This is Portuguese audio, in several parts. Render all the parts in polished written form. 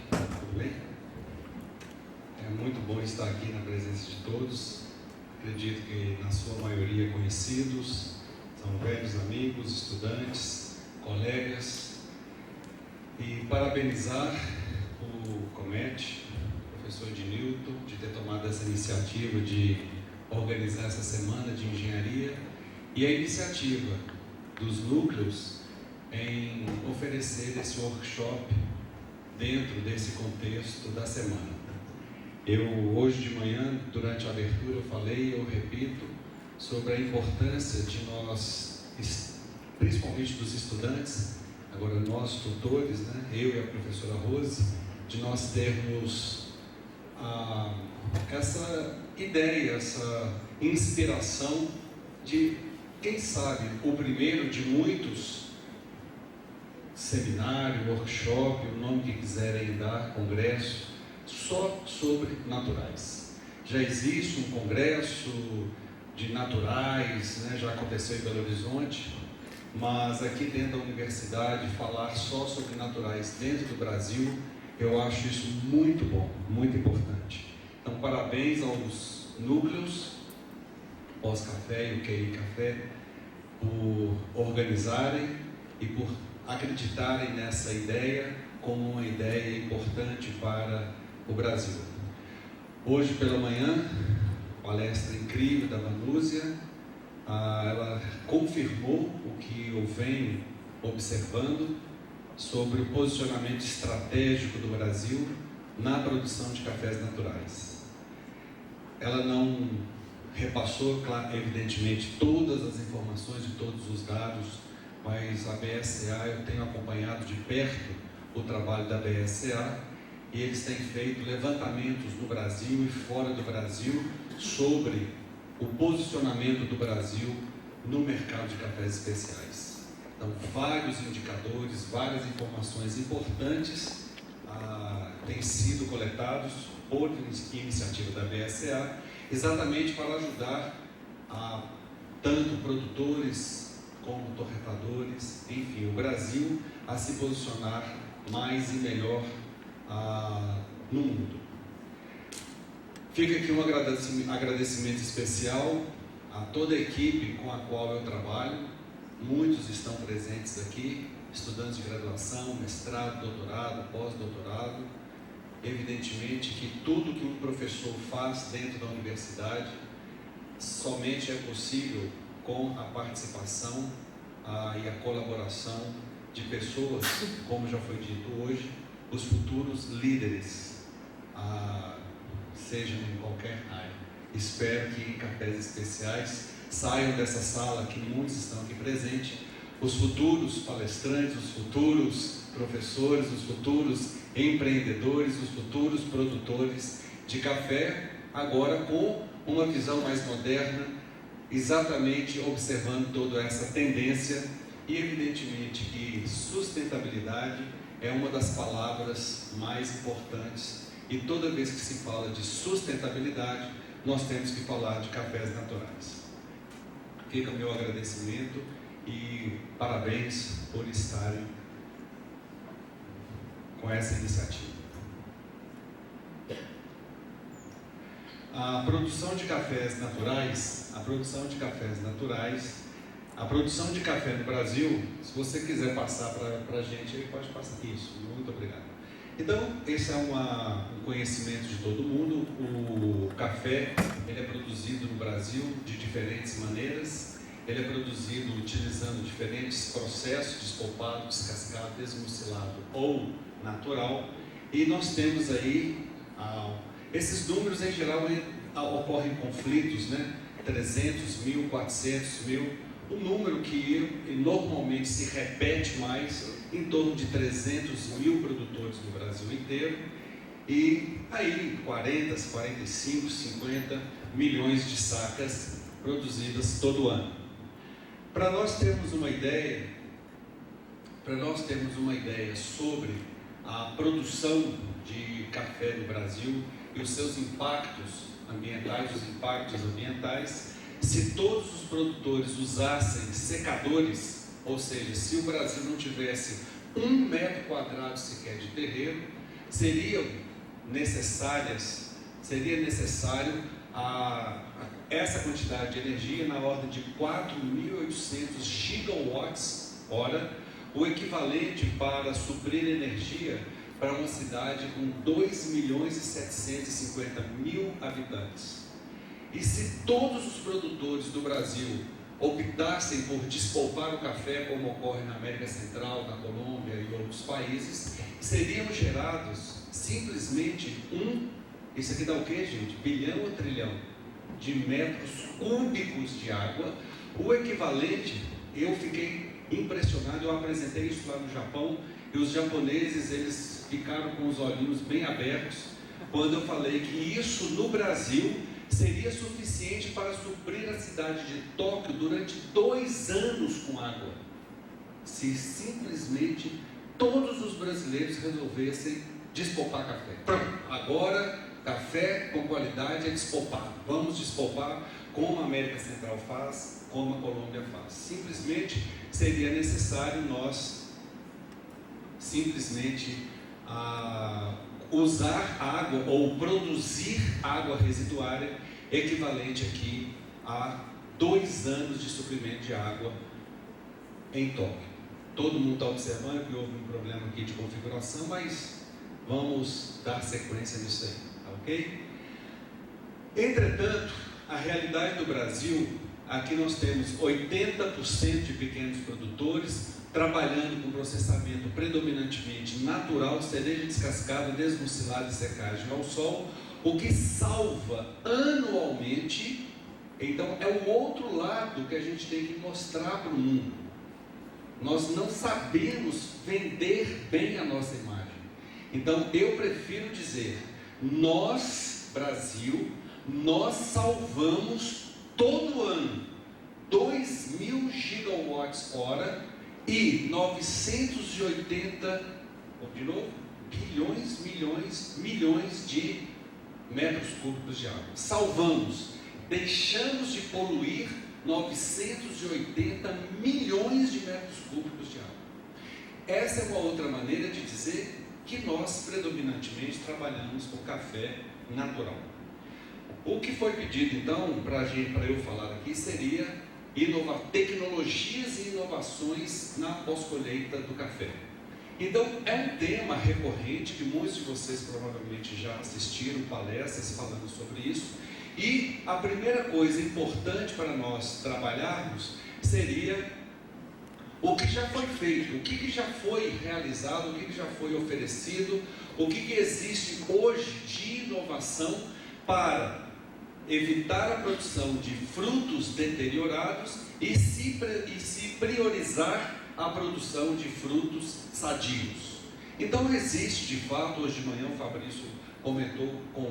tudo bem? É muito bom estar aqui na presença de todos. Acredito que na sua maioria conhecidos, são velhos amigos, estudantes, colegas. E parabenizar o Comete, o professor Ednilton, de ter tomado essa iniciativa de organizar essa semana de engenharia e a iniciativa dos núcleos em oferecer esse workshop dentro desse contexto da semana. Hoje de manhã, durante a abertura, eu falei e eu repito sobre a importância de nós, principalmente dos estudantes, agora nós tutores, né, eu e a professora Rose, de nós termos essa ideia, essa inspiração de, quem sabe, o primeiro de muitos seminário, workshop, o nome que quiserem dar, congresso, só sobre naturais. Já existe um congresso de naturais, né, já aconteceu em Belo Horizonte, mas aqui dentro da universidade, falar só sobre naturais dentro do Brasil, eu acho isso muito bom, muito importante. Então, parabéns aos núcleos, Pós-Café e o QI Café, por organizarem e por acreditarem nessa ideia como uma ideia importante para o Brasil. Hoje pela manhã, palestra incrível da Vanúzia, ela confirmou o que eu venho observando sobre o posicionamento estratégico do Brasil na produção de cafés naturais. Ela não repassou, claro, evidentemente, todas as informações e todos os dados, mas a BSA, eu tenho acompanhado de perto o trabalho da BSA, e eles têm feito levantamentos no Brasil e fora do Brasil sobre o posicionamento do Brasil no mercado de cafés especiais. Então, vários indicadores, várias informações importantes têm sido coletados por iniciativa da BSA, exatamente para ajudar tanto produtores como torrefadores, enfim, o Brasil a se posicionar mais e melhor no mundo. Fica aqui um agradecimento especial a toda a equipe com a qual eu trabalho. Muitos estão presentes aqui, estudantes de graduação, mestrado, doutorado, pós-doutorado. Evidentemente que tudo que um professor faz dentro da universidade somente é possível com a participação e a colaboração de pessoas, como já foi dito hoje, os futuros líderes, sejam em qualquer área. Espero que em cafés especiais saiam dessa sala, que muitos estão aqui presentes, os futuros palestrantes, os futuros professores, os futuros empreendedores, os futuros produtores de café, agora com uma visão mais moderna, exatamente observando toda essa tendência. E evidentemente que sustentabilidade é uma das palavras mais importantes, e toda vez que se fala de sustentabilidade, nós temos que falar de cafés naturais. Fica o meu agradecimento e parabéns por estarem com essa iniciativa. A produção de cafés naturais, a produção de café no Brasil, se você quiser passar para a gente, ele pode passar. Isso, muito obrigado. Então, esse é um conhecimento de todo mundo. O café, ele é produzido no Brasil de diferentes maneiras. Ele é produzido utilizando diferentes processos, despolpado, descascado, desmucilado ou natural. E nós temos aí, esses números em geral ocorrem conflitos, né? 300 mil, 400 mil, um número que normalmente se repete mais, em torno de 300 mil produtores no Brasil inteiro, e aí 40, 45, 50 milhões de sacas produzidas todo ano. Para nós termos uma ideia sobre a produção de café no Brasil e os seus impactos ambientais, se todos os produtores usassem secadores, ou seja, se o Brasil não tivesse 1 metro quadrado sequer de terreno, seria necessário essa quantidade de energia na ordem de 4.800 gigawatts hora, o equivalente para suprir energia para uma cidade com 2.750.000 habitantes. E se todos os produtores do Brasil optassem por despolpar o café, como ocorre na América Central, na Colômbia e outros países, seriam gerados simplesmente isso aqui dá o que, gente? Bilhão ou trilhão de metros cúbicos de água, o equivalente. Eu fiquei impressionado, eu apresentei isso lá no Japão, e os japoneses, eles ficaram com os olhinhos bem abertos, quando eu falei que isso no Brasil seria suficiente para suprir a cidade de Tóquio durante 2 anos com água, se simplesmente todos os brasileiros resolvessem despolpar café. Agora, café com qualidade é despolpar. Vamos despolpar como a América Central faz, como a Colômbia faz. Simplesmente seria necessário nós usar água ou produzir água residuária equivalente aqui a 2 anos de suprimento de água em Tóquio. Todo mundo está observando que houve um problema aqui de configuração, mas vamos dar sequência nisso aí, tá ok? Entretanto, a realidade do Brasil, aqui nós temos 80% de pequenos produtores trabalhando com processamento predominantemente natural, cereja descascada, desmucilada e secagem ao sol, o que salva anualmente. Então é o outro lado que a gente tem que mostrar para o mundo. Nós não sabemos vender bem a nossa imagem. Então eu prefiro dizer, nós, Brasil, nós salvamos todo ano 2.000 gigawatts hora e 980, de novo, milhões de metros cúbicos de água. Salvamos, deixamos de poluir 980 milhões de metros cúbicos de água. Essa é uma outra maneira de dizer que nós predominantemente trabalhamos com café natural. O que foi pedido então para eu falar aqui seria tecnologias e inovações na pós-colheita do café. Então é um tema recorrente que muitos de vocês provavelmente já assistiram palestras falando sobre isso, e a primeira coisa importante para nós trabalharmos seria o que já foi feito, o que já foi realizado, o que já foi oferecido, o que existe hoje de inovação para evitar a produção de frutos deteriorados e se priorizar a produção de frutos sadios. Então existe de fato, hoje de manhã o Fabrício comentou com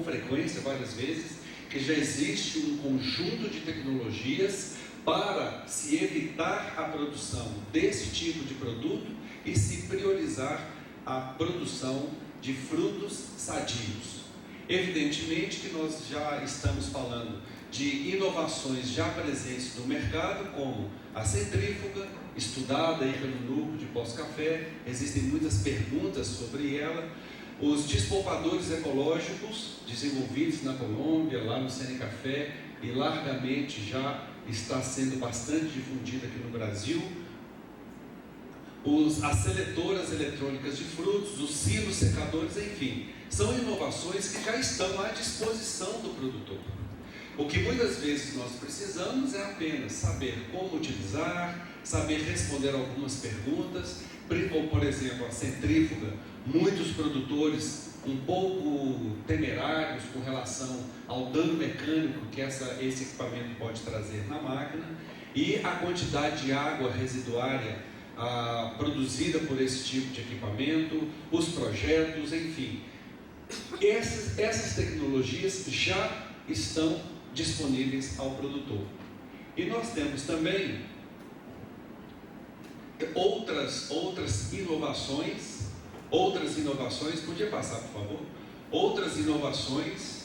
frequência, várias vezes, que já existe um conjunto de tecnologias para se evitar a produção desse tipo de produto e se priorizar a produção de frutos sadios. Evidentemente que nós já estamos falando de inovações já presentes no mercado, como a centrífuga, estudada aí pelo núcleo de pós-café, existem muitas perguntas sobre ela. Os despolpadores ecológicos desenvolvidos na Colômbia, lá no Senecafé, e largamente já está sendo bastante difundido aqui no Brasil. As seletoras eletrônicas de frutos, os silos secadores, enfim, são inovações que já estão à disposição do produtor. O que muitas vezes nós precisamos é apenas saber como utilizar, saber responder algumas perguntas. Por exemplo, a centrífuga, muitos produtores um pouco temerários com relação ao dano mecânico que esse equipamento pode trazer na máquina, e a quantidade de água residuária produzida por esse tipo de equipamento, os projetos, enfim. Essas tecnologias já estão disponíveis ao produtor. E nós temos também outras inovações, podia passar, por favor? Outras inovações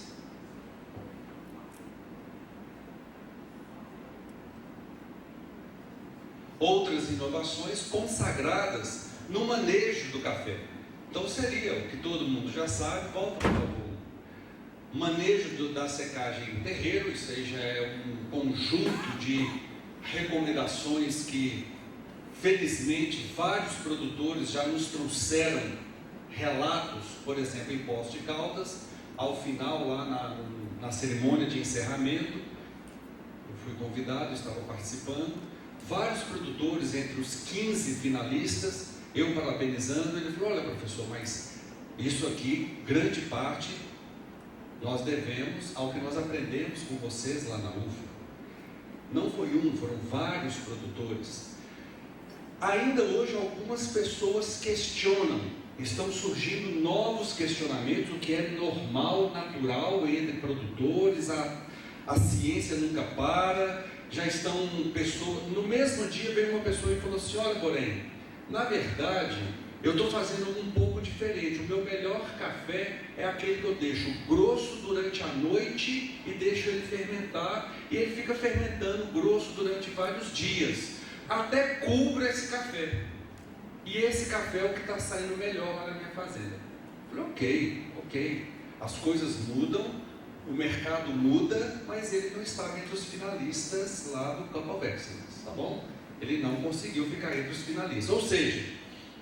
consagradas no manejo do café. Então seria o que todo mundo já sabe, volta por favor. Manejo da secagem em terreiro, isso aí já é um conjunto de recomendações que, felizmente, vários produtores já nos trouxeram relatos, por exemplo, em Poços de Caldas, ao final, lá na cerimônia de encerramento, eu fui convidado, estava participando, vários produtores, entre os 15 finalistas, eu parabenizando, ele falou, olha professor, mas isso aqui, grande parte, nós devemos ao que nós aprendemos com vocês lá na UFLA. Não foi um, foram vários produtores. Ainda hoje algumas pessoas questionam, estão surgindo novos questionamentos, o que é normal, natural entre produtores, a ciência nunca para, já estão pessoas, no mesmo dia veio uma pessoa e falou assim, olha porém, na verdade, eu estou fazendo um pouco diferente. O meu melhor café é aquele que eu deixo grosso durante a noite e deixo ele fermentar. E ele fica fermentando grosso durante vários dias, até cubra esse café. E esse café é o que está saindo melhor lá na minha fazenda. Eu falei, ok. As coisas mudam, o mercado muda, mas ele não estava entre os finalistas lá do Campo Al Excellence, tá bom? Ele não conseguiu ficar entre os finalistas. Ou seja,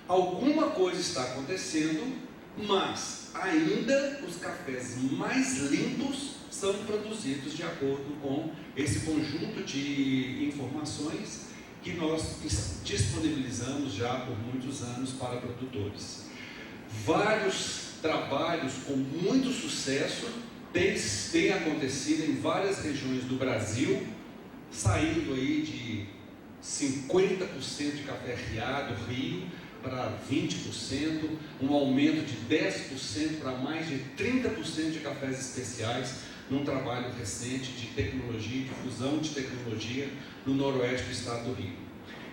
alguma coisa está acontecendo, mas ainda os cafés mais limpos são produzidos de acordo com esse conjunto de informações que nós disponibilizamos já por muitos anos para produtores. Vários trabalhos com muito sucesso têm acontecido em várias regiões do Brasil, saindo aí de 50% de café riado, Rio, para 20%, um aumento de 10% para mais de 30% de cafés especiais, num trabalho recente de tecnologia, de fusão de tecnologia no noroeste do estado do Rio.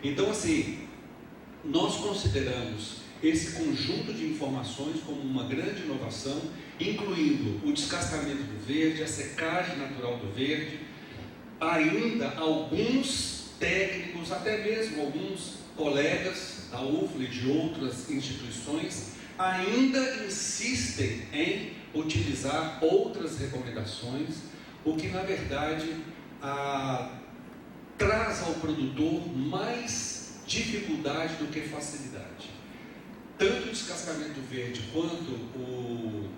Então assim, nós consideramos esse conjunto de informações como uma grande inovação, incluindo o descascamento do verde, a secagem natural do verde. Ainda alguns técnicos, até mesmo alguns colegas da UFLA e de outras instituições, ainda insistem em utilizar outras recomendações, o que na verdade traz ao produtor mais dificuldade do que facilidade. Tanto o descascamento verde quanto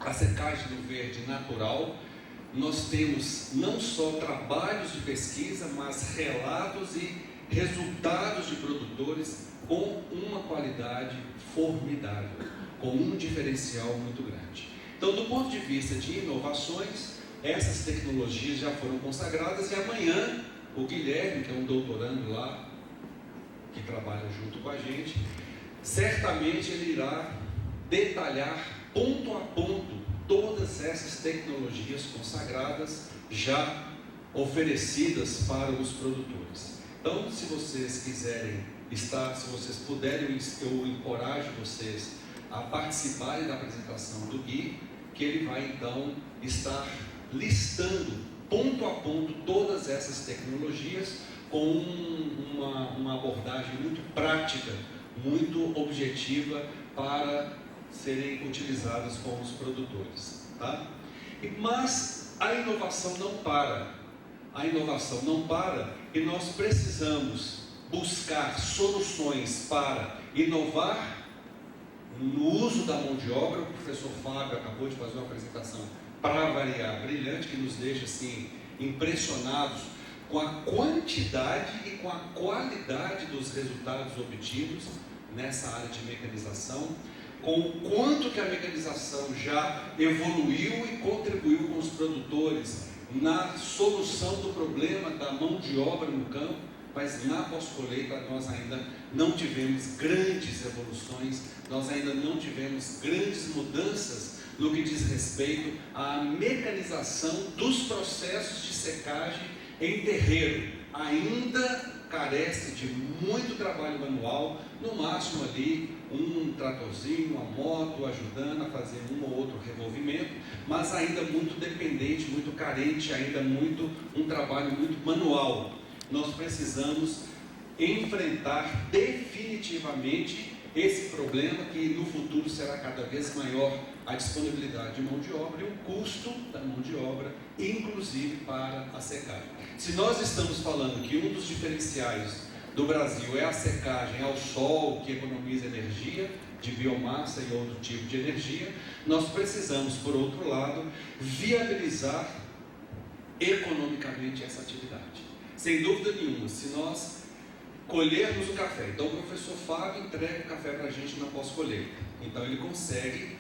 a secagem do verde natural, nós temos não só trabalhos de pesquisa, mas relatos e resultados de produtores com uma qualidade formidável, com um diferencial muito grande. Então, do ponto de vista de inovações, essas tecnologias já foram consagradas e amanhã o Guilherme, que é um doutorando lá, que trabalha junto com a gente, certamente ele irá detalhar ponto a ponto todas essas tecnologias consagradas já oferecidas para os produtores. Então, se vocês quiserem estar, se vocês puderem, eu encorajo vocês a participarem da apresentação do Gui, que ele vai então estar listando ponto a ponto todas essas tecnologias com uma abordagem muito prática, muito objetiva para serem utilizadas com os produtores, tá? Mas a inovação não para. A inovação não para e nós precisamos buscar soluções para inovar no uso da mão de obra. O professor Fábio acabou de fazer uma apresentação, para variar, brilhante, que nos deixa assim impressionados com a quantidade e com a qualidade dos resultados obtidos nessa área de mecanização, com o quanto que a mecanização já evoluiu e contribuiu com os produtores na solução do problema da mão de obra no campo, mas na pós-colheita nós ainda não tivemos grandes evoluções, nós ainda não tivemos grandes mudanças no que diz respeito à mecanização dos processos de secagem em terreiro. Ainda carece de muito trabalho manual, no máximo ali um tratorzinho, uma moto ajudando a fazer um ou outro revolvimento, mas ainda muito dependente, muito carente, ainda um trabalho muito manual. Nós precisamos enfrentar definitivamente esse problema que no futuro será cada vez maior a disponibilidade de mão de obra e o custo da mão de obra, inclusive para a secagem. Se nós estamos falando que um dos diferenciais do Brasil é a secagem ao sol, que economiza energia, de biomassa e outro tipo de energia, nós precisamos, por outro lado, viabilizar economicamente essa atividade. Sem dúvida nenhuma, se nós colhermos o café, então o professor Fábio entrega o café para a gente na pós-colheita, então ele consegue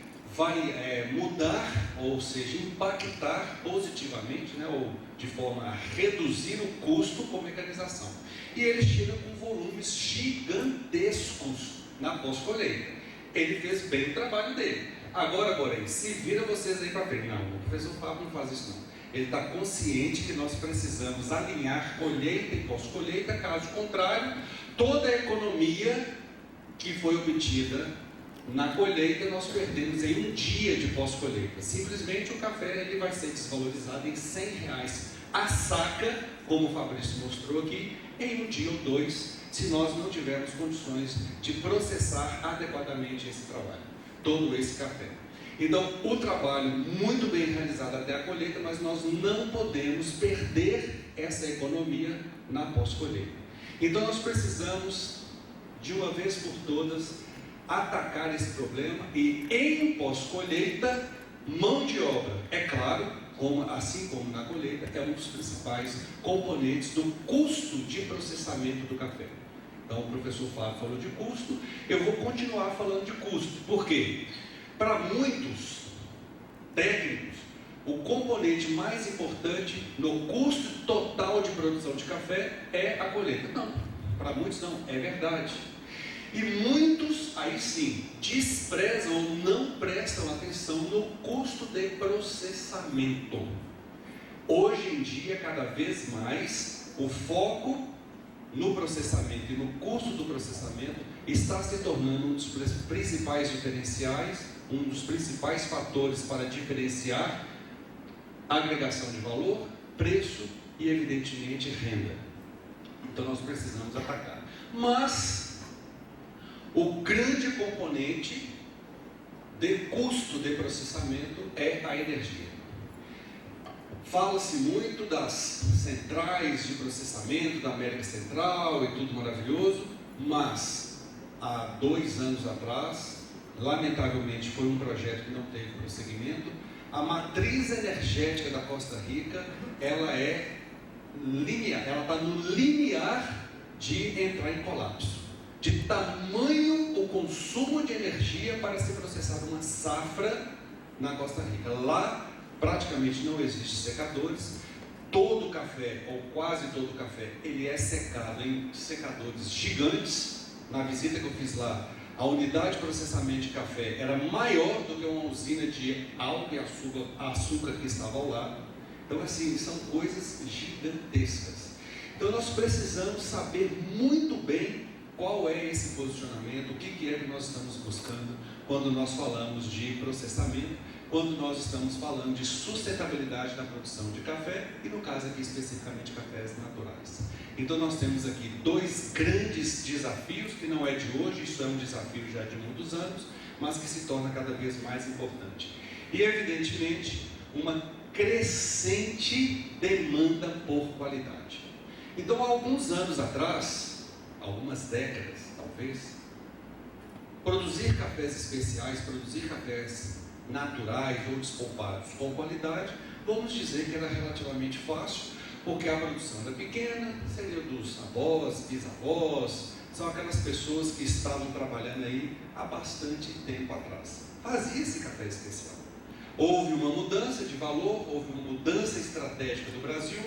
mudar, ou seja, impactar positivamente, né, ou de forma a reduzir o custo com mecanização. E ele chega com volumes gigantescos na pós-colheita. Ele fez bem o trabalho dele. Agora, porém, se vira vocês aí para frente. Não, o professor Fábio não faz isso não. Ele está consciente que nós precisamos alinhar colheita e pós-colheita, caso contrário, toda a economia que foi obtida na colheita nós perdemos em um dia de pós-colheita. Simplesmente o café ele vai ser desvalorizado em R$100 a saca, como o Fabrício mostrou aqui, em um dia ou dois, se nós não tivermos condições de processar adequadamente esse trabalho, todo esse café. Então, o trabalho muito bem realizado até a colheita, mas nós não podemos perder essa economia na pós-colheita. Então, nós precisamos, de uma vez por todas, atacar esse problema e, em pós-colheita, mão de obra. É claro, assim como na colheita, é um dos principais componentes do custo de processamento do café. Então, o professor Fábio falou de custo, eu vou continuar falando de custo. Por quê? Para muitos técnicos, o componente mais importante no custo total de produção de café é a colheita. Não, para muitos não, é verdade. E muitos, aí sim, desprezam ou não prestam atenção no custo de processamento. Hoje em dia, cada vez mais, o foco no processamento e no custo do processamento está se tornando um dos principais diferenciais, um dos principais fatores para diferenciar agregação de valor, preço e, evidentemente, renda. Então, nós precisamos atacar. Mas o grande componente de custo de processamento é a energia. Fala-se muito das centrais de processamento da América Central e tudo maravilhoso, mas há 2 anos atrás, lamentavelmente foi um projeto que não teve prosseguimento. A matriz energética da Costa Rica, ela é linear, ela está no limiar de entrar em colapso. De tamanho o consumo de energia para se processar uma safra na Costa Rica. Lá praticamente não existe secadores. Todo o café, ou quase todo o café, ele é secado em secadores gigantes. Na visita que eu fiz lá, a unidade de processamento de café era maior do que uma usina de álcool e açúcar que estava ao lado. Então, assim, são coisas gigantescas. Então, nós precisamos saber muito bem qual é esse posicionamento, o que é que nós estamos buscando quando nós falamos de processamento, quando nós estamos falando de sustentabilidade da produção de café e, no caso aqui, especificamente cafés naturais. Então, nós temos aqui 2 grandes desafios, que não é de hoje, isso é um desafio já de muitos anos, mas que se torna cada vez mais importante. E, evidentemente, uma crescente demanda por qualidade. Então, há alguns anos atrás, algumas décadas talvez, produzir cafés especiais, produzir cafés naturais ou despolpados com qualidade, vamos dizer que era relativamente fácil, porque a produção era pequena, seria dos avós, bisavós, são aquelas pessoas que estavam trabalhando aí há bastante tempo atrás. Fazia esse café especial. Houve uma mudança de valor, houve uma mudança estratégica do Brasil,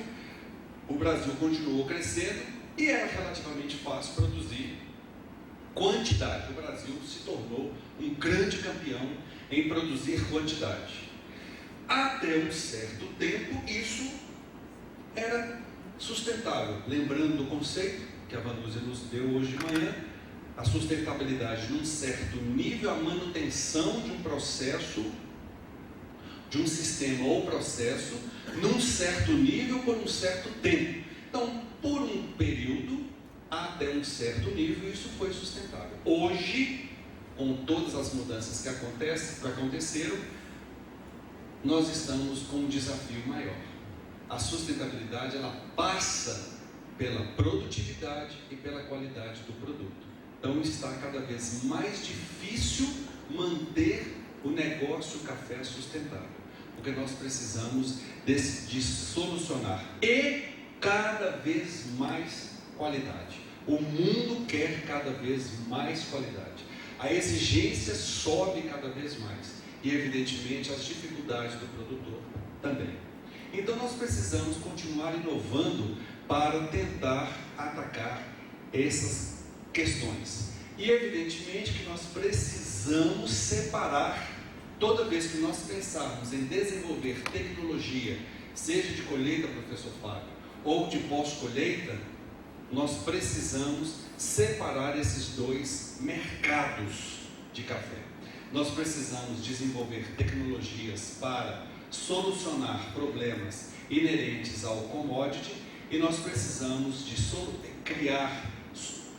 o Brasil continuou crescendo, e era relativamente fácil produzir quantidade. O Brasil se tornou um grande campeão em produzir quantidade. Até um certo tempo, isso era sustentável. Lembrando do conceito que a Vanúzia nos deu hoje de manhã, a sustentabilidade num certo nível, a manutenção de um processo, de um sistema ou processo, num certo nível por um certo tempo. Então, por um período, até um certo nível, isso foi sustentável. Hoje, com todas as mudanças que aconteceram, nós estamos com um desafio maior. A sustentabilidade, ela passa pela produtividade e pela qualidade do produto. Então está cada vez mais difícil manter o negócio café sustentável, porque nós precisamos de solucionar e cada vez mais qualidade. O mundo quer cada vez mais qualidade. A exigência sobe cada vez mais e, evidentemente, as dificuldades do produtor também. Então nós precisamos continuar inovando para tentar atacar essas questões. E evidentemente que nós precisamos separar, toda vez que nós pensarmos em desenvolver tecnologia, seja de colheita, professor Fábio, ou de pós-colheita, nós precisamos separar esses dois mercados de café. Nós precisamos desenvolver tecnologias para solucionar problemas inerentes ao commodity e nós precisamos de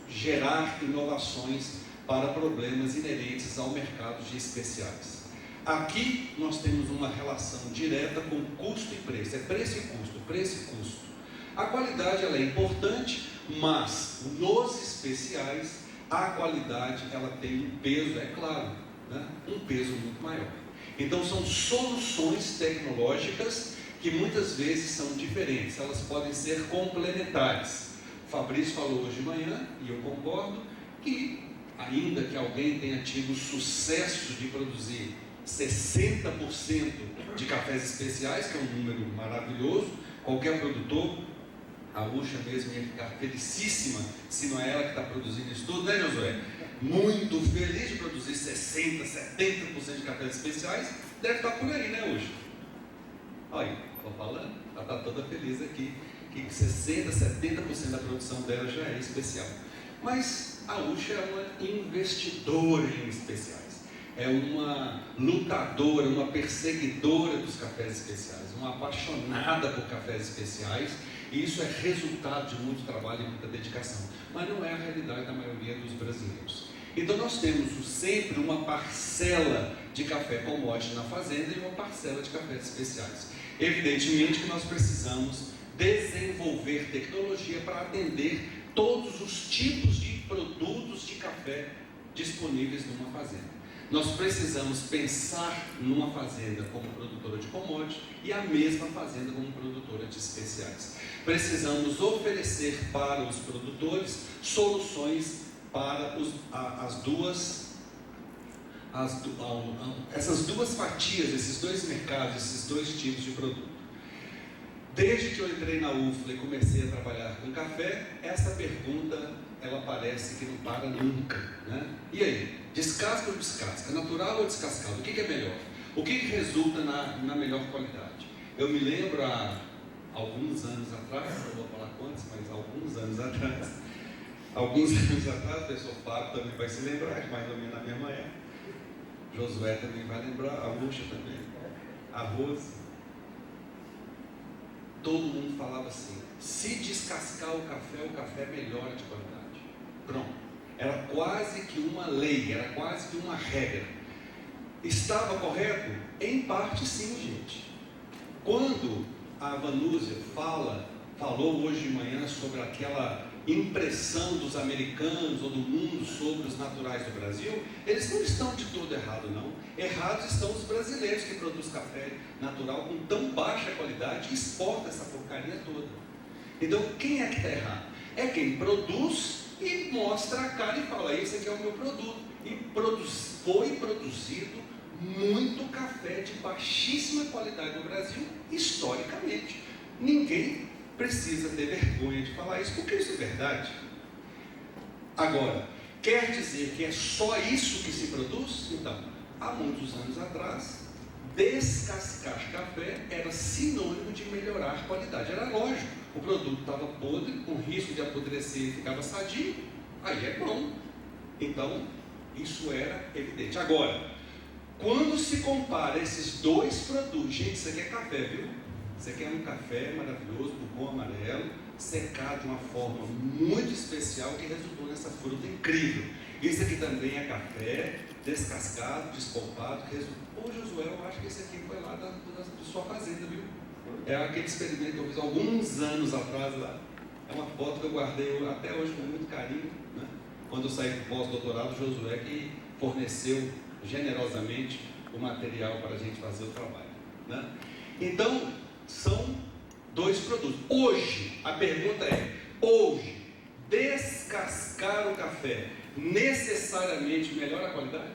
gerar inovações para problemas inerentes ao mercado de especiais. Aqui nós temos uma relação direta com custo e preço, é preço e custo, preço e custo. A qualidade ela é importante, mas nos especiais a qualidade ela tem um peso, é claro, né? Um peso muito maior. Então são soluções tecnológicas que muitas vezes são diferentes, elas podem ser complementares. O Fabrício falou hoje de manhã, e eu concordo, que ainda que alguém tenha tido o sucesso de produzir 60% de cafés especiais, que é um número maravilhoso, qualquer produtor, a Ucha mesmo ia ficar felicíssima se não é ela que está produzindo isso tudo, né, Josué? Muito feliz de produzir 60%, 70% de cafés especiais, deve estar por aí, né, Ucha? Olha aí, estou falando, ela está toda feliz aqui, que 60%, 70% da produção dela já é especial. Mas a Ucha é uma investidora em especiais, é uma lutadora, uma perseguidora dos cafés especiais, uma apaixonada por cafés especiais, e isso é resultado de muito trabalho e muita dedicação, mas não é a realidade da maioria dos brasileiros. Então nós temos sempre uma parcela de café commodity na fazenda e uma parcela de cafés especiais. Evidentemente que nós precisamos desenvolver tecnologia para atender todos os tipos de produtos de café disponíveis numa fazenda. Nós precisamos pensar numa fazenda como produtora de commodities e a mesma fazenda como produtora de especiais. Precisamos oferecer para os produtores soluções para essas duas fatias, esses dois mercados, esses dois tipos de produto. Desde que eu entrei na UFLA e comecei a trabalhar com café, essa pergunta, ela parece que não para nunca, né? E aí, descasca ou descasca? Natural ou descascado? O que é melhor? O que resulta na melhor qualidade? Eu me lembro há alguns anos atrás, não vou falar quantos, mas alguns anos atrás, o professor Fábio também vai se lembrar, mais ou menos na mesma época, Josué também vai lembrar, a Ucha também, a Rose. Todo mundo falava assim: se descascar o café melhora de qualidade. Pronto. Era quase que uma lei, era quase que uma regra. Estava correto? Em parte sim, gente. Quando a Vanúzia falou hoje de manhã sobre aquela impressão dos americanos ou do mundo sobre os naturais do Brasil, eles não estão de todo errado, não. Errados estão os brasileiros que produzem café natural com tão baixa qualidade e exportam essa porcaria toda. Então, quem é que está errado? É quem produz e mostra a cara e fala: esse aqui é o meu produto. E foi produzido muito café de baixíssima qualidade no Brasil, historicamente. Ninguém precisa ter vergonha de falar isso, porque isso é verdade. Agora, quer dizer que é só isso que se produz? Então, há muitos anos atrás, descascar café era sinônimo de melhorar a qualidade. Era lógico, o produto estava podre, com risco de apodrecer e ficava sadio, aí é bom. Então, isso era evidente. Agora, quando se compara esses dois produtos, gente, isso aqui é café, viu? Isso aqui é um café maravilhoso, bourbon amarelo, secado de uma forma muito especial que resultou nessa fruta incrível. Isso aqui também é café, descascado, despolpado. Ô Josué, eu acho que esse aqui foi lá da sua fazenda, viu? É aquele experimento que eu fiz alguns anos atrás lá. É uma foto que eu guardei até hoje com muito carinho, né? Quando eu saí do pós-doutorado, Josué que forneceu generosamente o material para a gente fazer o trabalho, né? Então, são 2 produtos. Hoje, a pergunta é, hoje, descascar o café necessariamente melhora a qualidade?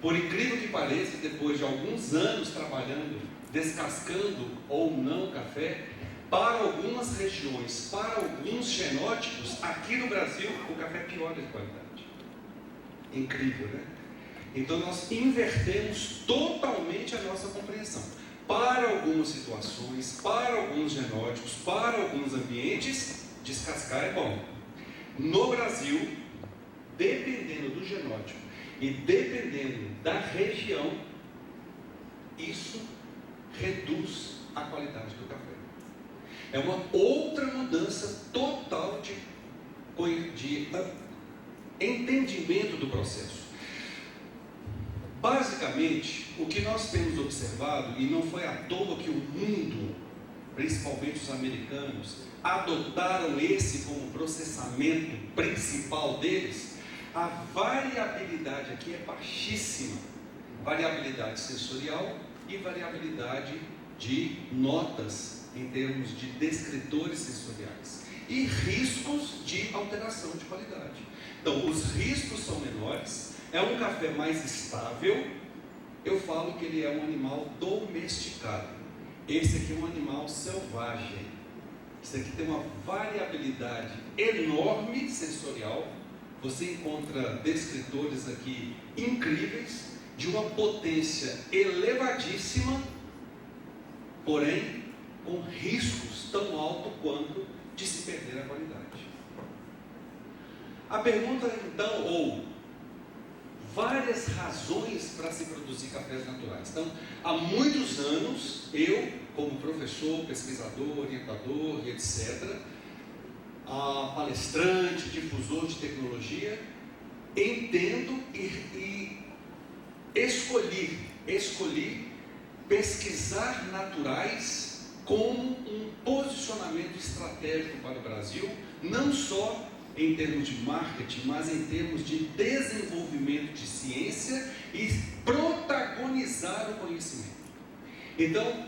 Por incrível que pareça, depois de alguns anos trabalhando, descascando ou não café, para algumas regiões, para alguns genótipos, aqui no Brasil, o café piora de qualidade. Incrível, né? Então nós invertemos totalmente a nossa compreensão. Para algumas situações, para alguns genótipos, para alguns ambientes, descascar é bom. No Brasil, dependendo do genótipo e dependendo da região, isso reduz a qualidade do café. É uma outra mudança total de entendimento do processo. Basicamente, o que nós temos observado, e não foi à toa que o mundo, principalmente os americanos, adotaram esse como processamento principal deles, a variabilidade aqui é baixíssima. Variabilidade sensorial e variabilidade de notas em termos de descritores sensoriais. E riscos de alteração de qualidade. Então, os riscos são menores. É um café mais estável. Eu falo que ele é um animal domesticado. Esse aqui é um animal selvagem. Esse aqui tem uma variabilidade enorme sensorial. Você encontra descritores aqui incríveis, de uma potência elevadíssima, porém com riscos tão altos quanto de se perder a qualidade. A pergunta então, ou várias razões para se produzir cafés naturais. Então, há muitos anos, eu, como professor, pesquisador, orientador e etc., palestrante, difusor de tecnologia, entendo e escolhi pesquisar naturais como um posicionamento estratégico para o Brasil, não só em termos de marketing, mas em termos de desenvolvimento de ciência e protagonizar o conhecimento. Então,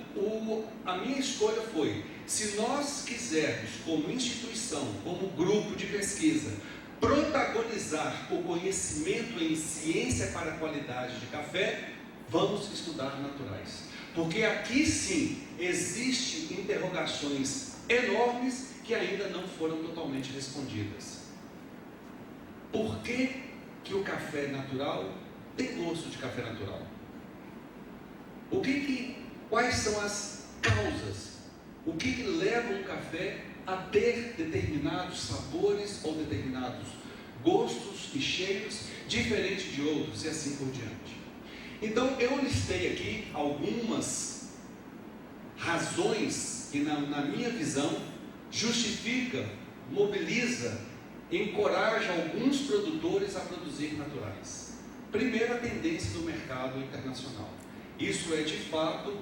a minha escolha foi, se nós quisermos, como instituição, como grupo de pesquisa, protagonizar o conhecimento em ciência para a qualidade de café, vamos estudar naturais. Porque aqui sim, existem interrogações enormes que ainda não foram totalmente respondidas. Por que que o café natural tem gosto de café natural? Quais são as causas? O que leva um café a ter determinados sabores ou determinados gostos e cheiros diferentes de outros e assim por diante? Então eu listei aqui algumas razões que na minha visão justifica, mobiliza, encoraja alguns produtores a produzir naturais. Primeiro, a tendência do mercado internacional. Isso é de fato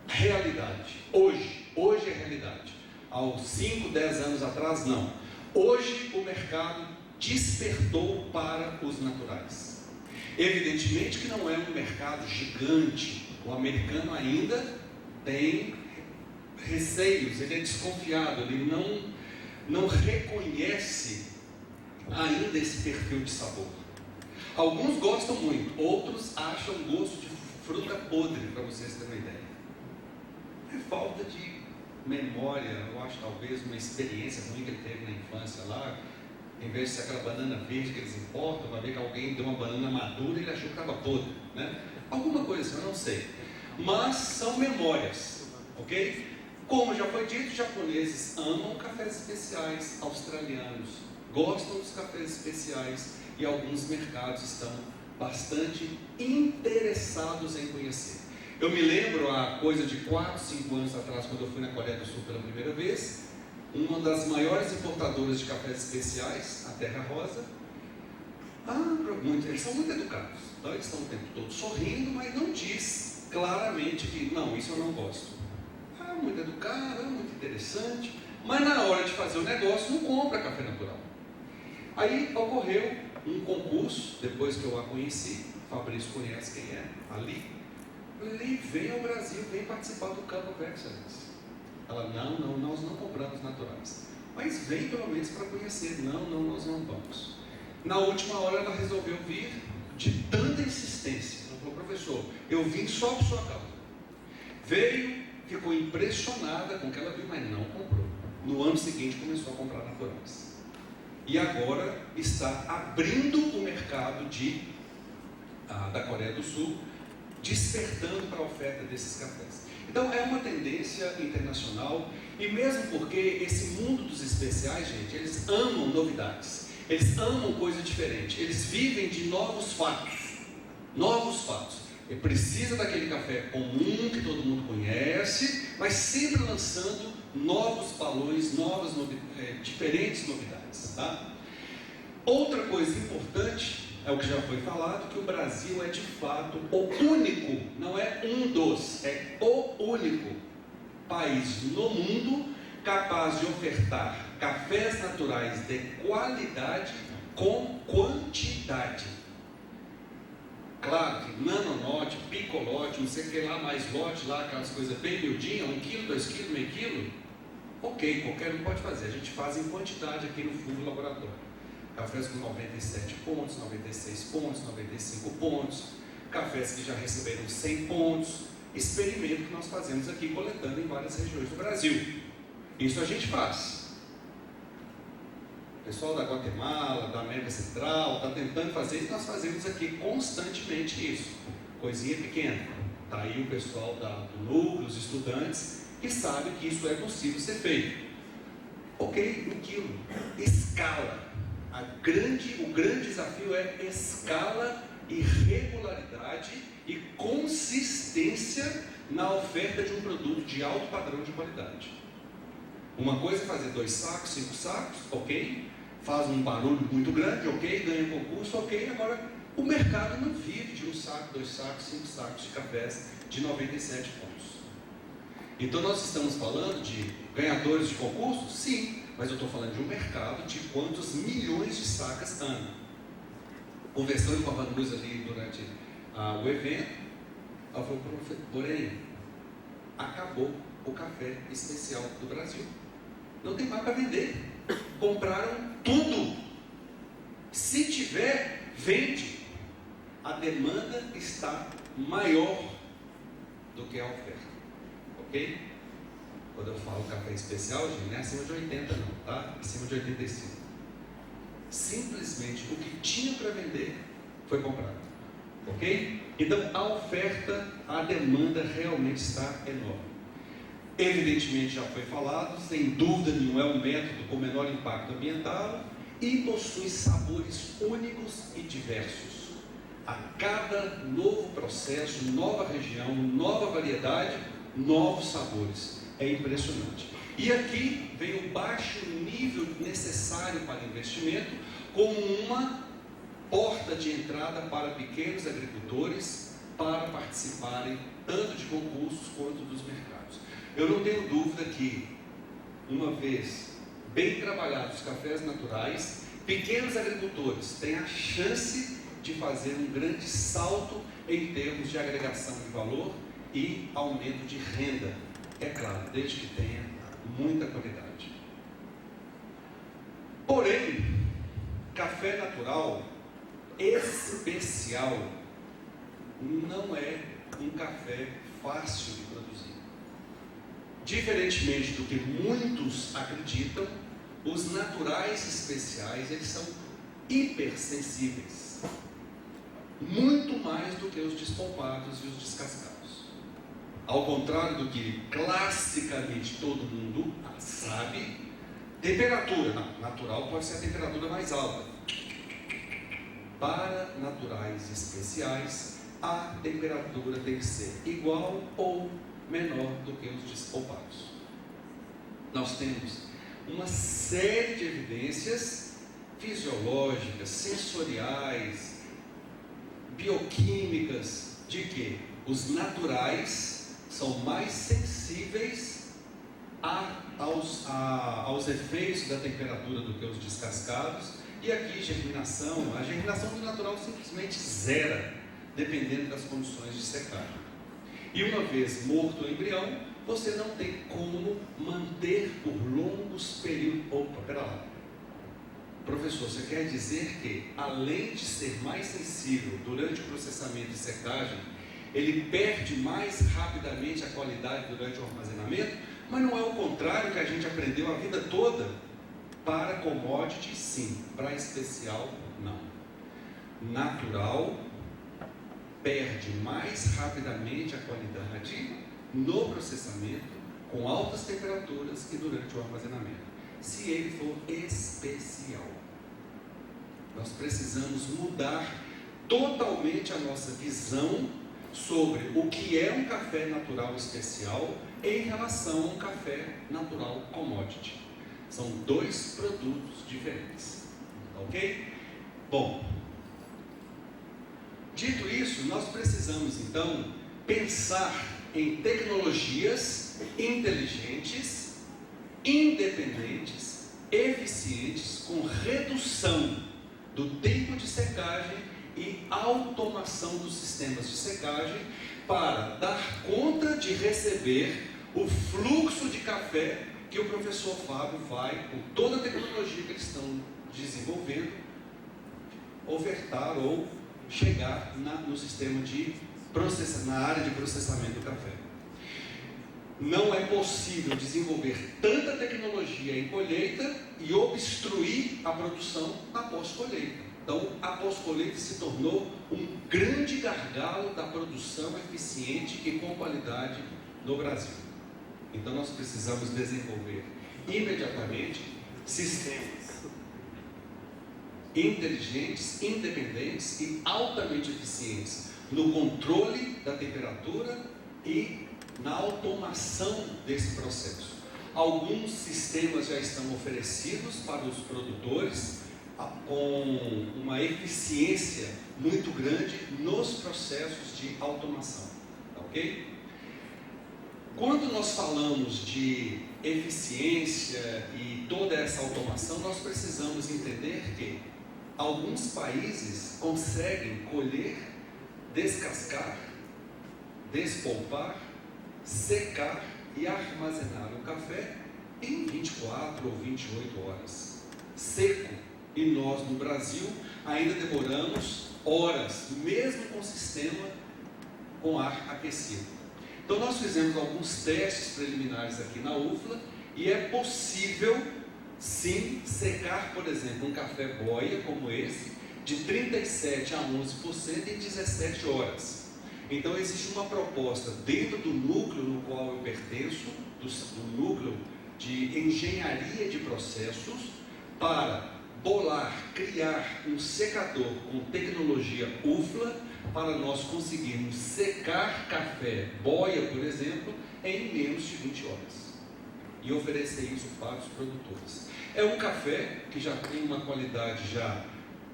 realidade. Hoje é realidade. Há 5, 10 anos atrás, não. Hoje o mercado despertou para os naturais. Evidentemente que não é um mercado gigante. O americano ainda tem receios, ele é desconfiado, ele não reconhece ainda esse perfil de sabor. Alguns gostam muito, outros acham gosto de fruta podre, para vocês terem uma ideia. É falta de memória, eu acho talvez uma experiência ruim que ele teve na infância lá. Em vez de ser aquela banana verde que eles importam, vai ver que alguém deu uma banana madura e ele achou que estava podre, né? Alguma coisa assim, eu não sei. Mas são memórias, ok? Como já foi dito, os japoneses amam cafés especiais, australianos gostam dos cafés especiais e alguns mercados estão bastante interessados em conhecer. Eu me lembro há coisa de 4, 5 anos atrás, quando eu fui na Coreia do Sul pela primeira vez, uma das maiores importadoras de cafés especiais, a Terra Rosa. Eles são muito educados, então eles estão o tempo todo sorrindo, mas não diz claramente que não, isso eu não gosto. Muito educado, muito interessante, mas na hora de fazer o negócio não compra café natural. Aí ocorreu um concurso, depois que eu a conheci, Fabrício conhece quem é, ali. Ele vem ao Brasil, vem participar do Cup of Excellence. Ela, não, nós não compramos naturais. Mas vem pelo menos para conhecer. Não, nós não vamos. Na última hora ela resolveu vir de tanta insistência. Ela falou, professor, eu vim só por sua causa. Veio, ficou impressionada com o que ela viu, mas não comprou. No ano seguinte começou a comprar naturais. E agora está abrindo o mercado da Coreia do Sul, despertando para a oferta desses cafés. Então é uma tendência internacional, e mesmo porque esse mundo dos especiais, gente, eles amam novidades, eles amam coisa diferente, eles vivem de novos fatos. Ele precisa daquele café comum que todo mundo conhece, mas sempre lançando novos balões, diferentes novidades. Tá? Outra coisa importante é o que já foi falado, que o Brasil é de fato o único, não é um dos, é o único país no mundo capaz de ofertar cafés naturais de qualidade com quantidade. Claro que nanonote, picolote, não sei o que lá, mais lote lá, aquelas coisas bem miudinhas, 1 quilo, 2 quilos, meio quilo. Ok, qualquer um pode fazer. A gente faz em quantidade aqui no fundo do laboratório. Cafés com 97 pontos, 96 pontos, 95 pontos. Cafés que já receberam 100 pontos. Experimento que nós fazemos aqui, coletando em várias regiões do Brasil. Isso a gente faz. O pessoal da Guatemala, da América Central, está tentando fazer isso, nós fazemos aqui constantemente isso. Coisinha pequena. Está aí o pessoal do núcleo, os estudantes, que sabem que isso é possível ser feito. Ok, 1 quilo. Escala. O grande desafio é escala e regularidade e consistência na oferta de um produto de alto padrão de qualidade. Uma coisa é fazer 2 sacos, 5 sacos, ok? Faz um barulho muito grande, ok? Ganha concurso, ok? Agora, o mercado não vive de 1 saco, 2 sacos, 5 sacos de cafés de 97 pontos. Então nós estamos falando de ganhadores de concurso? Sim, mas eu estou falando de um mercado de quantos milhões de sacas ano. Conversando com a Vanusa ali durante o evento, ela falou, porém, acabou o café especial do Brasil. Não tem mais para vender. Compraram tudo. Se tiver, vende. A demanda está maior do que a oferta. Ok? Quando eu falo café especial, gente, não é acima de 80 não, tá? Acima de 85. Simplesmente o que tinha para vender foi comprado. Ok? Então a oferta, a demanda realmente está enorme. Evidentemente já foi falado, sem dúvida nenhuma é um método com menor impacto ambiental e possui sabores únicos e diversos. A cada novo processo, nova região, nova variedade, novos sabores. É impressionante. E aqui vem o baixo nível necessário para investimento como uma porta de entrada para pequenos agricultores para participarem tanto de concursos quanto dos mercados. Eu não tenho dúvida que, uma vez bem trabalhados os cafés naturais, pequenos agricultores têm a chance de fazer um grande salto em termos de agregação de valor e aumento de renda. É claro, desde que tenha muita qualidade. Porém, café natural especial não é um café fácil de produzir. Diferentemente do que muitos acreditam, os naturais especiais, eles são hipersensíveis. Muito mais do que os despolpados e os descascados. Ao contrário do que classicamente todo mundo sabe, temperatura natural pode ser a temperatura mais alta. Para naturais especiais, a temperatura tem que ser igual ou menor do que os despolpados. Nós temos uma série de evidências fisiológicas, sensoriais, bioquímicas, de que os naturais são mais sensíveis aos efeitos da temperatura do que os descascados. E aqui a germinação do natural simplesmente zera, dependendo das condições de secagem. E uma vez morto o embrião, você não tem como manter por longos períodos. Opa, pera lá. Professor, você quer dizer que, além de ser mais sensível durante o processamento e secagem, ele perde mais rapidamente a qualidade durante o armazenamento? Mas não é o contrário que a gente aprendeu a vida toda? Para commodity, sim. Para especial, não. Natural perde mais rapidamente a qualidade no processamento, com altas temperaturas, que durante o armazenamento. Se ele for especial, nós precisamos mudar totalmente a nossa visão sobre o que é um café natural especial em relação a um café natural commodity. São dois produtos diferentes, ok? Bom, dito isso, nós precisamos então pensar em tecnologias inteligentes, independentes, eficientes, com redução do tempo de secagem e automação dos sistemas de secagem, para dar conta de receber o fluxo de café que o professor Fábio vai, com toda a tecnologia que eles estão desenvolvendo, ofertar ou chegar no sistema na área de processamento do café. Não é possível desenvolver tanta tecnologia em colheita e obstruir a produção após colheita. Então, a pós-colheita se tornou um grande gargalo da produção eficiente e com qualidade no Brasil. Então, nós precisamos desenvolver imediatamente sistemas inteligentes, independentes e altamente eficientes no controle da temperatura e na automação desse processo. Alguns sistemas já estão oferecidos para os produtores com uma eficiência muito grande nos processos de automação, ok? Quando nós falamos de eficiência e toda essa automação, nós precisamos entender que alguns países conseguem colher, descascar, despolpar, secar e armazenar o café em 24 ou 28 horas, seco. E nós, no Brasil, ainda demoramos horas, mesmo com o sistema com ar aquecido. Então, nós fizemos alguns testes preliminares aqui na UFLA e é possível, sim, secar, por exemplo, um café boia como esse, de 37% a 11% em 17 horas. Então, existe uma proposta dentro do núcleo no qual eu pertenço, do núcleo de engenharia de processos, para bolar, criar um secador com tecnologia UFLA, para nós conseguirmos secar café boia, por exemplo, em menos de 20 horas e oferecer isso para os produtores. É um café que já tem uma qualidade já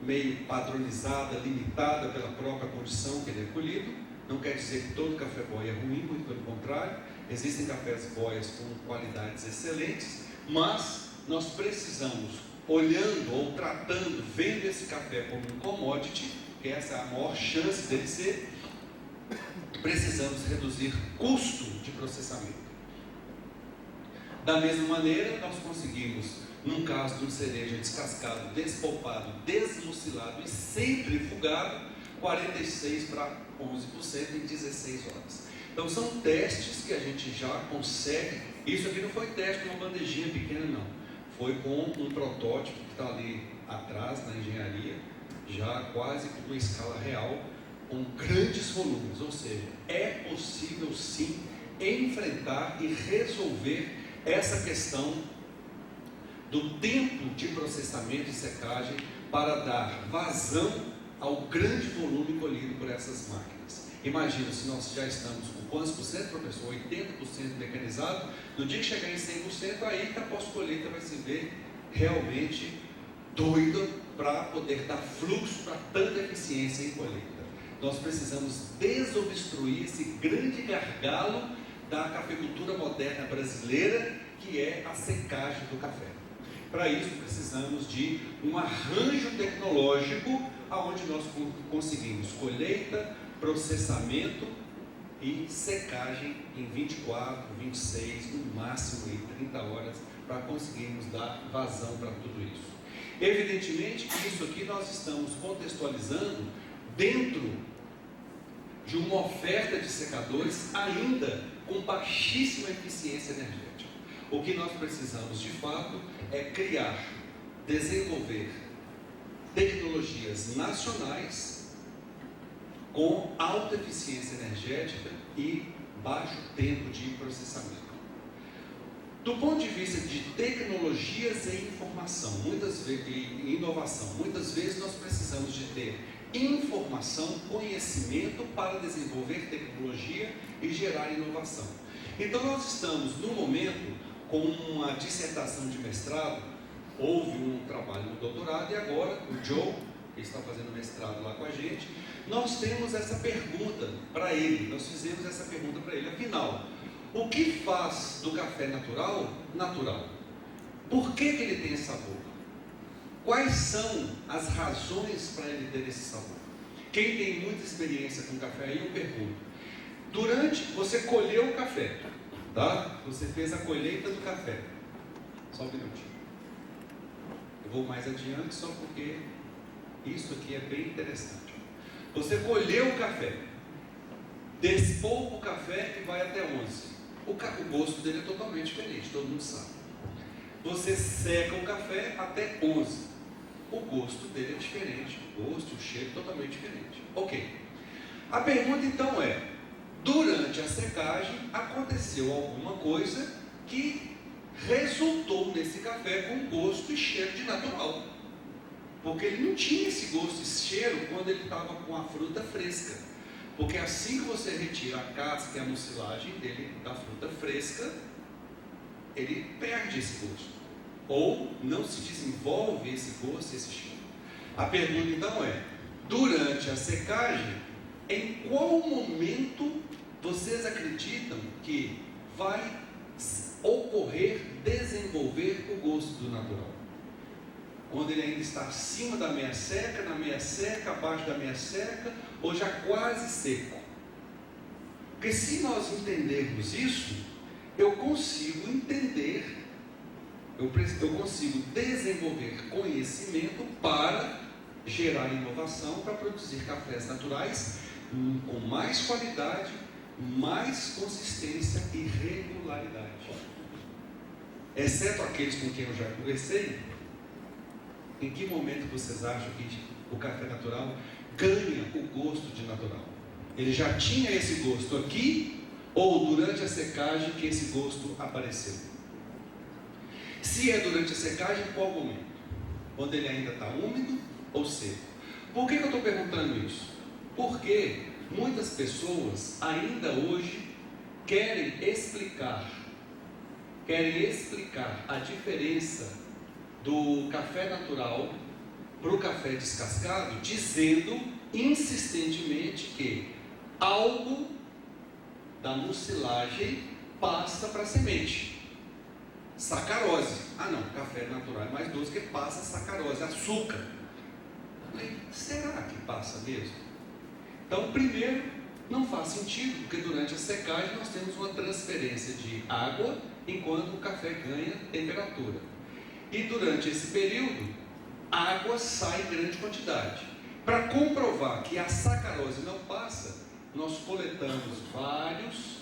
meio padronizada, limitada pela própria condição que ele é colhido. Não quer dizer que todo café boia é ruim, muito pelo contrário, existem cafés boias com qualidades excelentes, mas nós precisamos, olhando ou tratando, vendo esse café como um commodity, que essa é a maior chance dele ser, precisamos reduzir custo de processamento. Da mesma maneira, nós conseguimos, num caso de um cereja descascado, despolpado, desmucilado e centrifugado, 46% para 11% em 16 horas. Então são testes que a gente já consegue. Isso aqui não foi teste com uma bandejinha pequena, não. Foi com um protótipo que está ali atrás na engenharia, já quase com uma escala real, com grandes volumes. Ou seja, é possível sim enfrentar e resolver essa questão do tempo de processamento e secagem para dar vazão ao grande volume colhido por essas máquinas. Imagina se nós já estamos com quantos por cento, professor? 80% mecanizado. No dia que chegar em 100%, aí que a pós-colheita vai se ver realmente doida para poder dar fluxo para tanta eficiência em colheita. Nós precisamos desobstruir esse grande gargalo da cafeicultura moderna brasileira, que é a secagem do café. Para isso precisamos de um arranjo tecnológico onde nós conseguimos colheita, processamento e secagem em 24, 26, no máximo em 30 horas, para conseguirmos dar vazão para tudo isso. Evidentemente que isso aqui nós estamos contextualizando dentro de uma oferta de secadores ainda com baixíssima eficiência energética. O que nós precisamos de fato é criar, desenvolver tecnologias nacionais com alta eficiência energética e baixo tempo de processamento. Do ponto de vista de tecnologias e informação, muitas vezes, e inovação, muitas vezes nós precisamos de ter informação, conhecimento para desenvolver tecnologia e gerar inovação. Então nós estamos no momento com uma dissertação de mestrado, houve um trabalho no doutorado e agora o Joe, que está fazendo mestrado lá com a gente, nós temos essa pergunta para ele, nós fizemos essa pergunta para ele, afinal, o que faz do café natural, natural? Por que ele tem esse sabor? Quais são as razões para ele ter esse sabor? Quem tem muita experiência com café aí, eu pergunto. Você colheu o café, tá? Você fez a colheita do café. Só um minutinho. Eu vou mais adiante só porque isso aqui é bem interessante. Você colheu o café, despolpa o café e vai até 11. O gosto dele é totalmente diferente, todo mundo sabe. Você seca o café até 11. O gosto dele é diferente, o gosto e o cheiro totalmente diferente. Ok. A pergunta então é, durante a secagem aconteceu alguma coisa que resultou nesse café com gosto e cheiro de natural. Porque ele não tinha esse gosto e cheiro quando ele estava com a fruta fresca. Porque assim que você retira a casca e a mucilagem dele, da fruta fresca, ele perde esse gosto. Ou não se desenvolve esse gosto e esse cheiro. A pergunta então é, durante a secagem, em qual momento vocês acreditam que vai ocorrer, desenvolver o gosto do natural? Quando ele ainda está acima da meia seca, na meia seca, abaixo da meia seca, ou já quase seco? Porque se nós entendermos isso, eu consigo entender, eu consigo desenvolver conhecimento para gerar inovação, para produzir cafés naturais com mais qualidade, mais consistência e regularidade. Exceto aqueles com quem eu já conversei, em que momento vocês acham que o café natural ganha o gosto de natural? Ele já tinha esse gosto aqui, ou durante a secagem que esse gosto apareceu? Se é durante a secagem, qual momento? Quando ele ainda está úmido ou seco? Por que eu estou perguntando isso? Porque muitas pessoas ainda hoje querem explicar a diferença do café natural para o café descascado, dizendo insistentemente que algo da mucilagem passa para a semente. Sacarose. Ah não, café natural é mais doce que passa sacarose, açúcar. Mas será que passa mesmo? Então, primeiro, não faz sentido, porque durante a secagem nós temos uma transferência de água enquanto o café ganha temperatura. E durante esse período, a água sai em grande quantidade. Para comprovar que a sacarose não passa, nós coletamos vários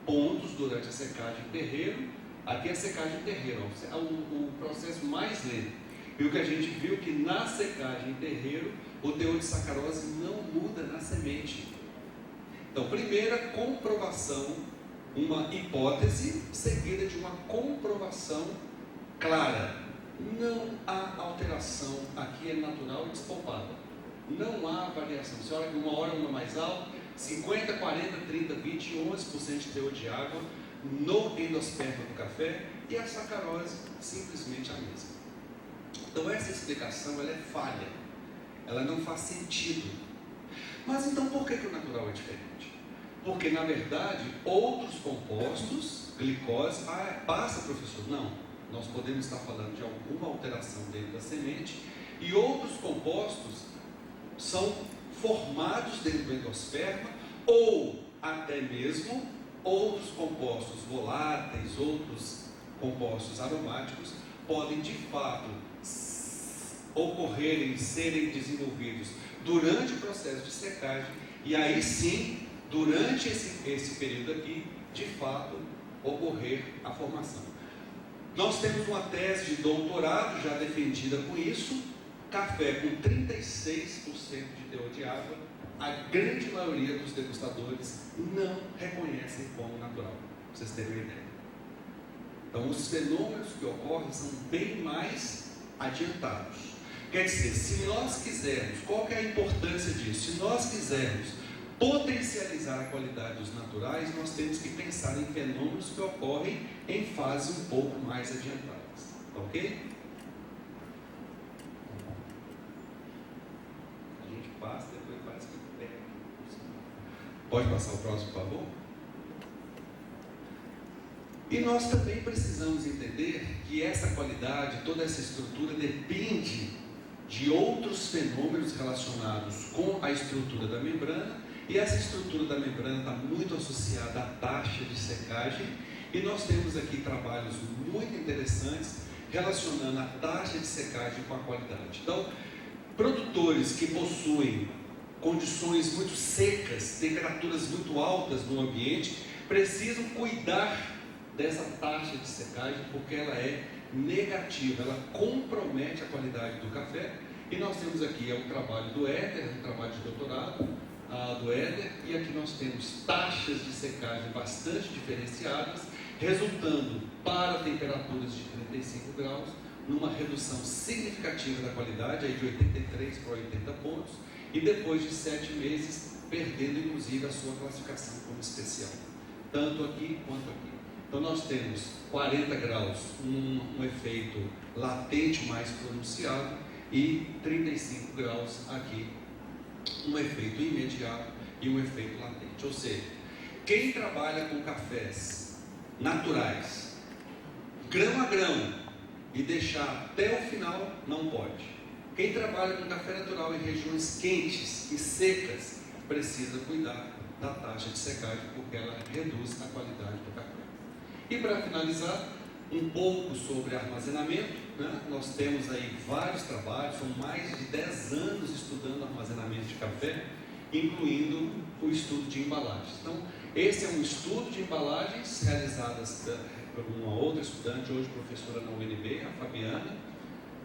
pontos durante a secagem em terreiro. Aqui é a secagem em terreiro, o processo mais lento. E o que a gente viu que na secagem em terreiro, o teor de sacarose não muda na semente. Então, primeira comprovação, uma hipótese seguida de uma comprovação clara. Não há alteração, aqui é natural e despolpada. Não há variação. Você olha que uma hora uma mais alta, 50, 40, 30, 20 e 11% de teor de água no endosperma do café, e a sacarose simplesmente a mesma. Então essa explicação ela é falha, ela não faz sentido. Mas então por que o natural é diferente? Porque na verdade outros compostos, glicose, passa, professor? Não, nós podemos estar falando de alguma alteração dentro da semente, e outros compostos são formados dentro do endosperma, ou até mesmo outros compostos voláteis, outros compostos aromáticos podem de fato ocorrerem, serem desenvolvidos durante o processo de secagem, e aí sim, durante esse período aqui, de fato, ocorrer a formação. Nós temos uma tese de doutorado já defendida com isso, café com 36% de teor de água, a grande maioria dos degustadores não reconhecem como natural, para vocês terem uma ideia. Então os fenômenos que ocorrem são bem mais adiantados. Quer dizer, se nós quisermos, qual que é a importância disso? Se nós quisermos potencializar a qualidade dos naturais, nós temos que pensar em fenômenos que ocorrem em fases um pouco mais adiantadas. Ok? A gente passa, depois parece que pega. Pode passar o próximo, por favor? E nós também precisamos entender que essa qualidade, toda essa estrutura depende de outros fenômenos relacionados com a estrutura da membrana, e essa estrutura da membrana está muito associada à taxa de secagem, e nós temos aqui trabalhos muito interessantes relacionando a taxa de secagem com a qualidade. Então, produtores que possuem condições muito secas, temperaturas muito altas no ambiente, precisam cuidar dessa taxa de secagem, porque ela é negativa, ela compromete a qualidade do café. E nós temos aqui o trabalho do Éder, um trabalho de doutorado do Éder, e aqui nós temos taxas de secagem bastante diferenciadas, resultando para temperaturas de 35 graus numa redução significativa da qualidade, aí de 83 para 80 pontos, e depois de 7 meses perdendo inclusive a sua classificação como especial, tanto aqui quanto aqui. Então nós temos 40 graus, um efeito latente mais pronunciado, e 35 graus aqui, um efeito imediato e um efeito latente. Ou seja, quem trabalha com cafés naturais, grão a grão, e deixar até o final, não pode. Quem trabalha com café natural em regiões quentes e secas, precisa cuidar da taxa de secagem, porque ela reduz a qualidade do café. E para finalizar, um pouco sobre armazenamento, né? Nós temos aí vários trabalhos, são mais de 10 anos estudando armazenamento de café, incluindo o estudo de embalagens. Então, esse é um estudo de embalagens realizadas por uma outra estudante, hoje professora na UNB, a Fabiana.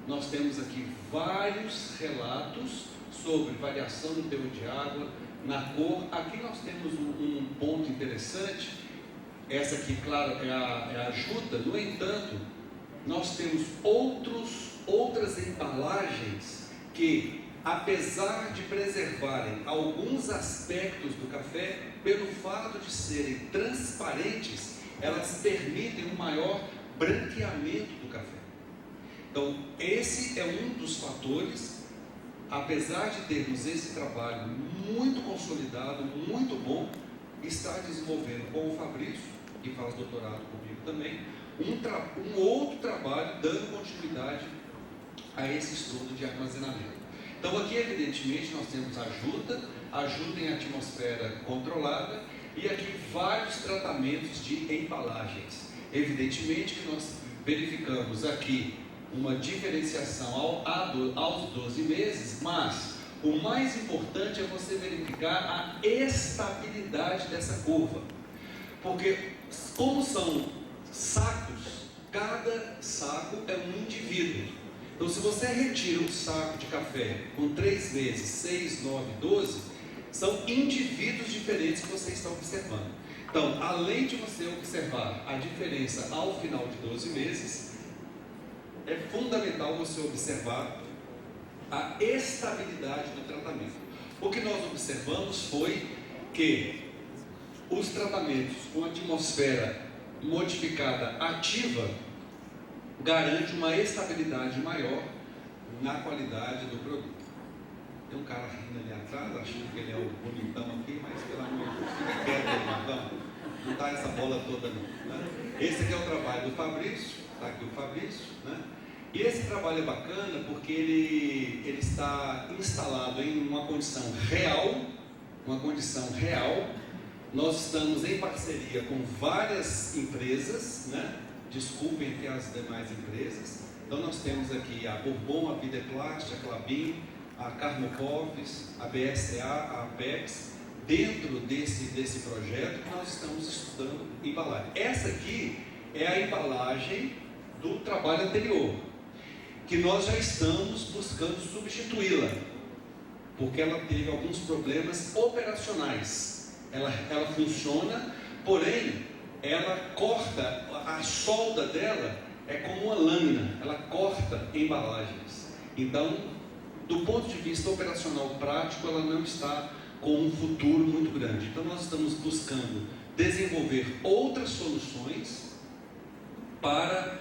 Nós temos aqui vários relatos sobre variação no teor de água, na cor. Aqui nós temos um ponto interessante. Essa aqui, claro, é a juta. No entanto, nós temos outras embalagens que, apesar de preservarem alguns aspectos do café, pelo fato de serem transparentes, elas permitem um maior branqueamento do café. Então, esse é um dos fatores. Apesar de termos esse trabalho muito consolidado, muito bom, está desenvolvendo com o Fabrício, que faz doutorado comigo também, um outro trabalho dando continuidade a esse estudo de armazenamento. Então aqui evidentemente nós temos ajuda em atmosfera controlada, e aqui vários tratamentos de embalagens. Evidentemente que nós verificamos aqui uma diferenciação aos 12 meses, mas o mais importante é você verificar a estabilidade dessa curva, porque como são sacos, cada saco é um indivíduo. Então, se você retira um saco de café com 3 meses, 6, 9, 12, são indivíduos diferentes que você está observando. Então, além de você observar a diferença ao final de 12 meses, é fundamental você observar a estabilidade do tratamento. O que nós observamos foi que os tratamentos com atmosfera modificada ativa garante uma estabilidade maior na qualidade do produto. Tem um cara rindo ali atrás, achando que ele é o bonitão aqui, mas pelo amor de Deus, fica quieto aí, Marcão. Não está essa bola toda não, né? Esse aqui é o trabalho do Fabrício, está aqui o Fabrício, né? E esse trabalho é bacana porque ele está instalado em uma condição real, Nós estamos em parceria com várias empresas, né? Desculpem aqui as demais empresas. Então nós temos aqui a Bourbon, a Videplast, a Klabin, a Carmopoves, a BSA, a Apex, dentro desse projeto que nós estamos estudando embalagem. Essa aqui é a embalagem do trabalho anterior, que nós já estamos buscando substituí-la, porque ela teve alguns problemas operacionais. Ela funciona, porém, ela corta, a solda dela é como uma lâmina, ela corta embalagens. Então, do ponto de vista operacional prático, ela não está com um futuro muito grande. Então nós estamos buscando desenvolver outras soluções para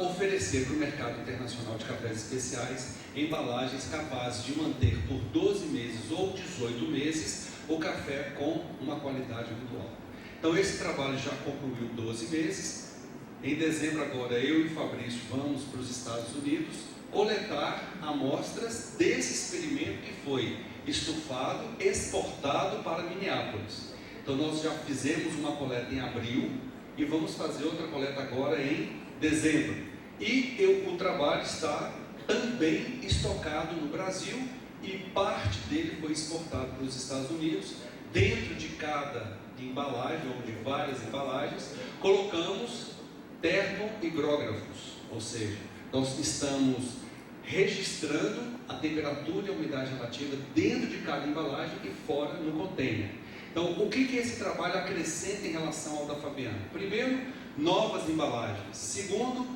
oferecer para o mercado internacional de cafés especiais embalagens capazes de manter por 12 meses ou 18 meses o café com uma qualidade muito alta. Então esse trabalho já concluiu 12 meses. Em dezembro agora eu e o Fabrício vamos para os Estados Unidos coletar amostras desse experimento que foi estufado, exportado para Minneapolis. Então nós já fizemos uma coleta em abril e vamos fazer outra coleta agora em dezembro. E o trabalho está também estocado no Brasil e parte dele foi exportado para os Estados Unidos. Dentro de cada embalagem, ou de várias embalagens, colocamos termohigrógrafos, ou seja, nós estamos registrando a temperatura e a umidade relativa dentro de cada embalagem e fora no container. Então, o que esse trabalho acrescenta em relação ao da Fabiana? Primeiro, novas embalagens. Segundo,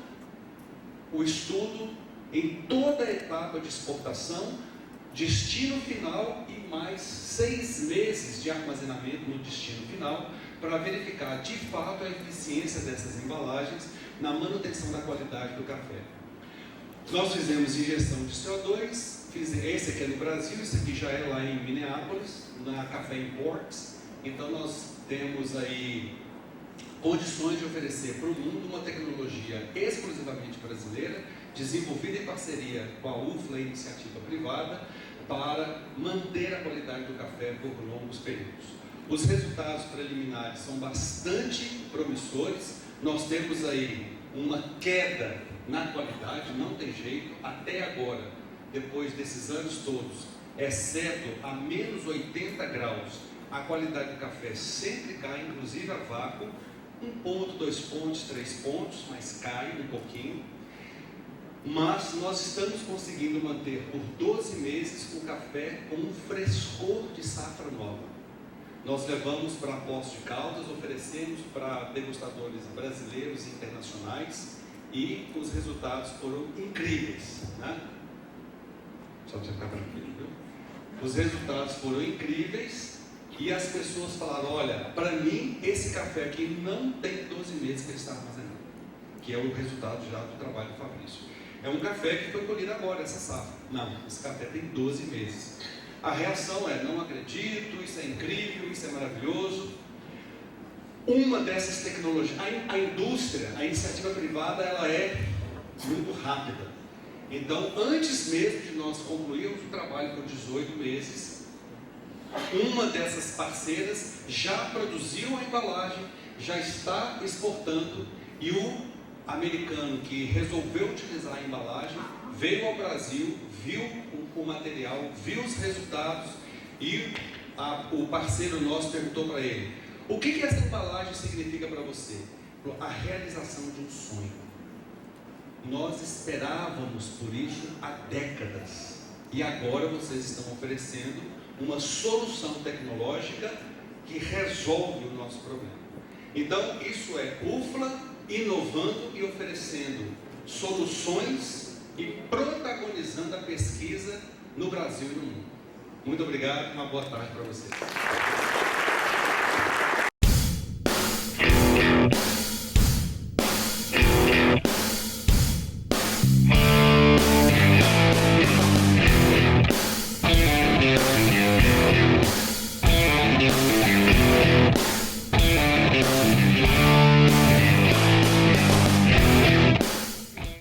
o estudo em toda a etapa de exportação, destino final e mais 6 meses de armazenamento no destino final para verificar de fato a eficiência dessas embalagens na manutenção da qualidade do café. Nós fizemos injeção de CO2, esse aqui é no Brasil, esse aqui já é lá em Minneapolis, na Café Imports. Então nós temos aí condições de oferecer para o mundo uma tecnologia exclusivamente brasileira, desenvolvida em parceria com a UFLA, iniciativa privada, para manter a qualidade do café por longos períodos. Os resultados preliminares são bastante promissores. Nós temos aí uma queda na qualidade, não tem jeito, até agora, depois desses anos todos, exceto a menos 80 graus, a qualidade do café sempre cai, inclusive a vácuo, 1 ponto, 2 pontos, 3 pontos, mas cai um pouquinho. Mas nós estamos conseguindo manter por 12 meses o café com um frescor de safra nova. Nós levamos para Poços de Caldas, oferecemos para degustadores brasileiros e internacionais e os resultados foram incríveis, né? Só para você ficar tranquilo, viu? Os resultados foram incríveis e as pessoas falaram: olha, para mim esse café aqui não tem 12 meses que ele está armazenando, que é o resultado já do trabalho do Fabrício. É um café que foi colhido agora, essa safra. Não, esse café tem 12 meses. A reação é: não acredito, isso é incrível, isso é maravilhoso. Uma dessas tecnologias, a indústria, a iniciativa privada, ela é muito rápida. Então, antes mesmo de nós concluirmos o trabalho por 18 meses, uma dessas parceiras já produziu a embalagem, já está exportando, e o americano que resolveu utilizar a embalagem veio ao Brasil, viu o material, viu os resultados, e o parceiro nosso perguntou para ele: o que essa embalagem significa para você? A realização de um sonho. Nós esperávamos por isso há décadas, e agora vocês estão oferecendo uma solução tecnológica que resolve o nosso problema. Então isso é UFLA inovando e oferecendo soluções e protagonizando a pesquisa no Brasil e no mundo. Muito obrigado, uma boa tarde para vocês.